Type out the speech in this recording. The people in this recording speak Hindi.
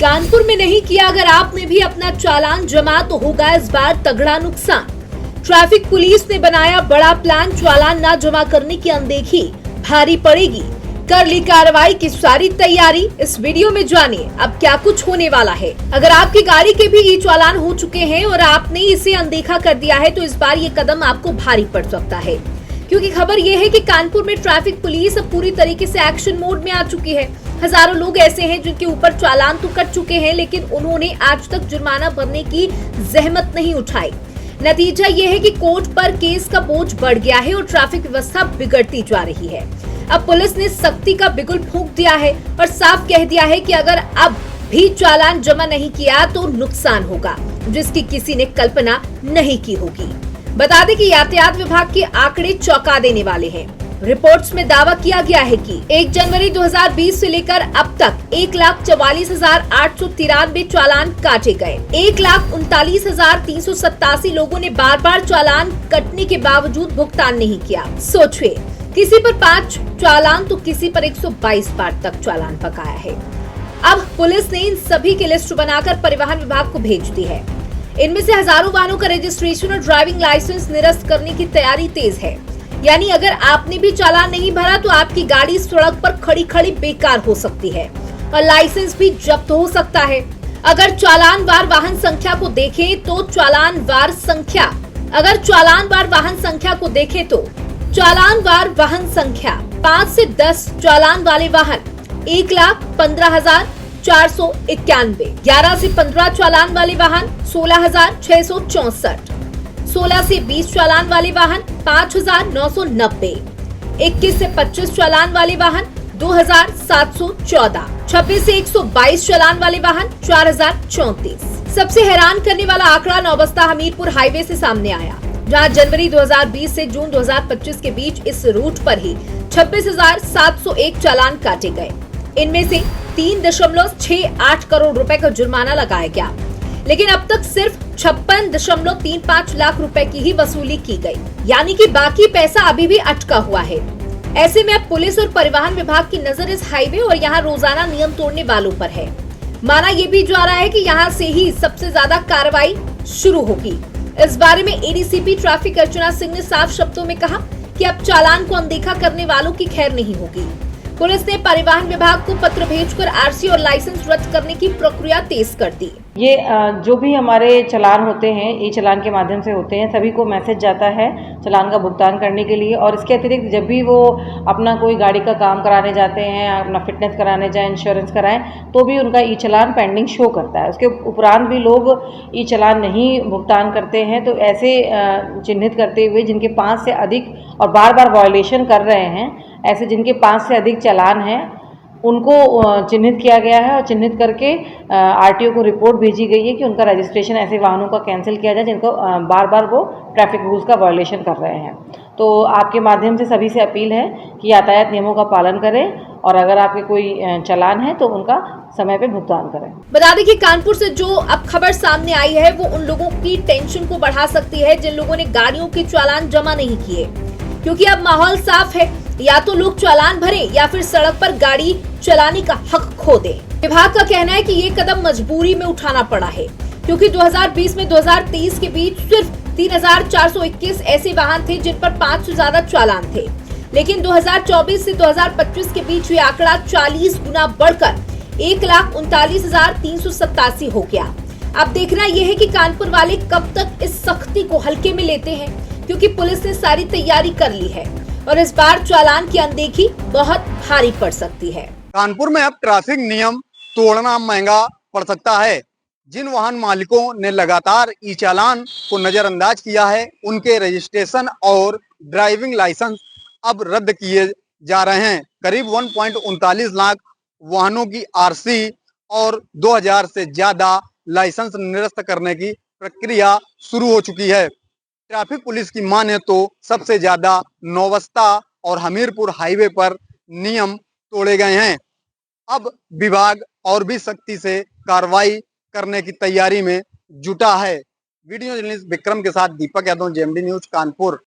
कानपुर में नहीं किया अगर आपने भी अपना चालान जमा तो होगा इस बार तगड़ा नुकसान। ट्रैफिक पुलिस ने बनाया बड़ा प्लान, चालान न जमा करने की अनदेखी भारी पड़ेगी। कर ली कार्रवाई की सारी तैयारी। इस वीडियो में जानिए अब क्या कुछ होने वाला है। अगर आपकी गाड़ी के भी ई चालान हो चुके हैं और आपने इसे अनदेखा कर दिया है तो इस बार ये कदम आपको भारी पड़ सकता है, क्योंकि खबर ये है कि कानपुर में ट्रैफिक पुलिस अब पूरी तरीके से एक्शन मोड में आ चुकी है। हजारों लोग ऐसे हैं जिनके ऊपर चालान तो कट चुके हैं, लेकिन उन्होंने आज तक जुर्माना भरने की जहमत नहीं उठाई। नतीजा ये है कि कोर्ट पर केस का बोझ बढ़ गया है और ट्रैफिक व्यवस्था बिगड़ती जा रही है। अब पुलिस ने सख्ती का बिगुल फूंक दिया है और साफ कह दिया है कि अगर अब भी चालान जमा नहीं किया तो नुकसान होगा, जिसकी किसी ने कल्पना नहीं की होगी। बता दें कि यातायात विभाग के आंकड़े चौंका देने वाले हैं। रिपोर्ट्स में दावा किया गया है कि 1 जनवरी 2020 से लेकर अब तक 1,44,893 चालान काटे गए। 1,39,387 लोगों ने बार बार चालान कटने के बावजूद भुगतान नहीं किया। सोचिए, किसी पर 5 चालान तो किसी पर 122 बार तक चालान पकाया है। अब पुलिस ने इन सभी की लिस्ट बनाकर परिवहन विभाग को भेज दी है। इनमें से हजारों वाहनों का रजिस्ट्रेशन और ड्राइविंग लाइसेंस निरस्त करने की तैयारी तेज है। यानी अगर आपने भी चालान नहीं भरा तो आपकी गाड़ी सड़क पर खड़ी खड़ी बेकार हो सकती है और लाइसेंस भी जब्त हो सकता है। अगर चालान वार वाहन संख्या को देखें तो चालान वार वाहन संख्या 5 से 10 चालान वाले वाहन 1,15,491, 11 से 15 चालान वाले वाहन 16,664, 16 से 20 चालान वाले वाहन 5,990, 21 से 25 चालान वाले वाहन 2,714, 26 से 122 चालान वाले वाहन 4,034। सबसे हैरान करने वाला आंकड़ा नौबस्ता हमीरपुर हाईवे से सामने आया, जहां जनवरी 2020 से जून 2025 के बीच इस रूट पर ही 26,701 चालान काटे गए। इनमें से 3.68 करोड़ रुपए का जुर्माना लगाया गया, लेकिन अब तक सिर्फ 56.35 लाख रुपए की ही वसूली की गई, यानी कि बाकी पैसा अभी भी अटका हुआ है। ऐसे में अब पुलिस और परिवहन विभाग की नजर इस हाईवे और यहाँ रोजाना नियम तोड़ने वालों पर है। माना ये भी जा रहा है कि यहाँ से ही सबसे ज्यादा कार्रवाई शुरू होगी। इस बारे में एडीसीपी ट्रैफिक अर्चना सिंह ने साफ शब्दों में कहा कि अब चालान को अनदेखा करने वालों की खैर नहीं होगी। पुलिस ने परिवहन विभाग को पत्र भेजकर आरसी और लाइसेंस रद्द करने की प्रक्रिया तेज कर दी। ये जो भी हमारे चालान होते हैं ई चालान के माध्यम से होते हैं, सभी को मैसेज जाता है चालान का भुगतान करने के लिए। और इसके अतिरिक्त जब भी वो अपना कोई गाड़ी का काम कराने जाते हैं, अपना फिटनेस कराने जाएं, इंश्योरेंस कराएं, तो भी उनका ई चालान पेंडिंग शो करता है। उसके उपरांत भी लोग ई चालान नहीं भुगतान करते हैं, तो ऐसे चिन्हित करते हुए जिनके 5 से अधिक और बार बार वायलेशन कर रहे हैं, ऐसे जिनके 5 से अधिक चालान हैं उनको चिन्हित किया गया है और चिन्हित करके आरटीओ को रिपोर्ट भेजी गई है कि उनका रजिस्ट्रेशन ऐसे वाहनों का कैंसिल किया जाए जिनको बार बार वो ट्रैफिक रूल्स का वायलेशन कर रहे हैं। तो आपके माध्यम से सभी से अपील है कि यातायात नियमों का पालन करें और अगर आपके कोई चालान है तो उनका समय पे भुगतान करें। बता दें कि कानपुर से जो अब खबर सामने आई है वो उन लोगों की टेंशन को बढ़ा सकती है जिन लोगों ने गाड़ियों के चालान जमा नहीं किए, क्योंकि अब माहौल साफ है, या तो लोग चालान भरें या फिर सड़क पर गाड़ी चलाने का हक खो दें। विभाग का कहना है कि ये कदम मजबूरी में उठाना पड़ा है, क्योंकि 2020 में 2023 के बीच सिर्फ 3,421 ऐसे वाहन थे जिन पर 5 से ज्यादा चालान थे, लेकिन 2024 से 2025 के बीच ये आंकड़ा 40 गुना बढ़कर 1,39,387 हो गया। अब देखना यह है कि कानपुर वाले कब तक इस सख्ती को हल्के में लेते हैं, क्योंकि पुलिस ने सारी तैयारी कर ली है और इस बार चालान की अनदेखी बहुत भारी पड़ सकती है। कानपुर में अब ट्रैफिक नियम तोड़ना महंगा पड़ सकता है। जिन वाहन मालिकों ने लगातार ई चालान को नजरअंदाज किया है, उनके रजिस्ट्रेशन और ड्राइविंग लाइसेंस अब रद्द किए जा रहे हैं। करीब 1.39 लाख वाहनों की आरसी और 2000 से ज्यादा लाइसेंस निरस्त करने की प्रक्रिया शुरू हो चुकी है। ट्रैफिक पुलिस की माने तो सबसे ज्यादा नौबस्ता और हमीरपुर हाईवे पर नियम तोड़े गए हैं। अब विभाग और भी सख्ती से कार्रवाई करने की तैयारी में जुटा है। वीडियो जर्नलिस्ट विक्रम के साथ दीपक यादव, जेएमडी न्यूज कानपुर।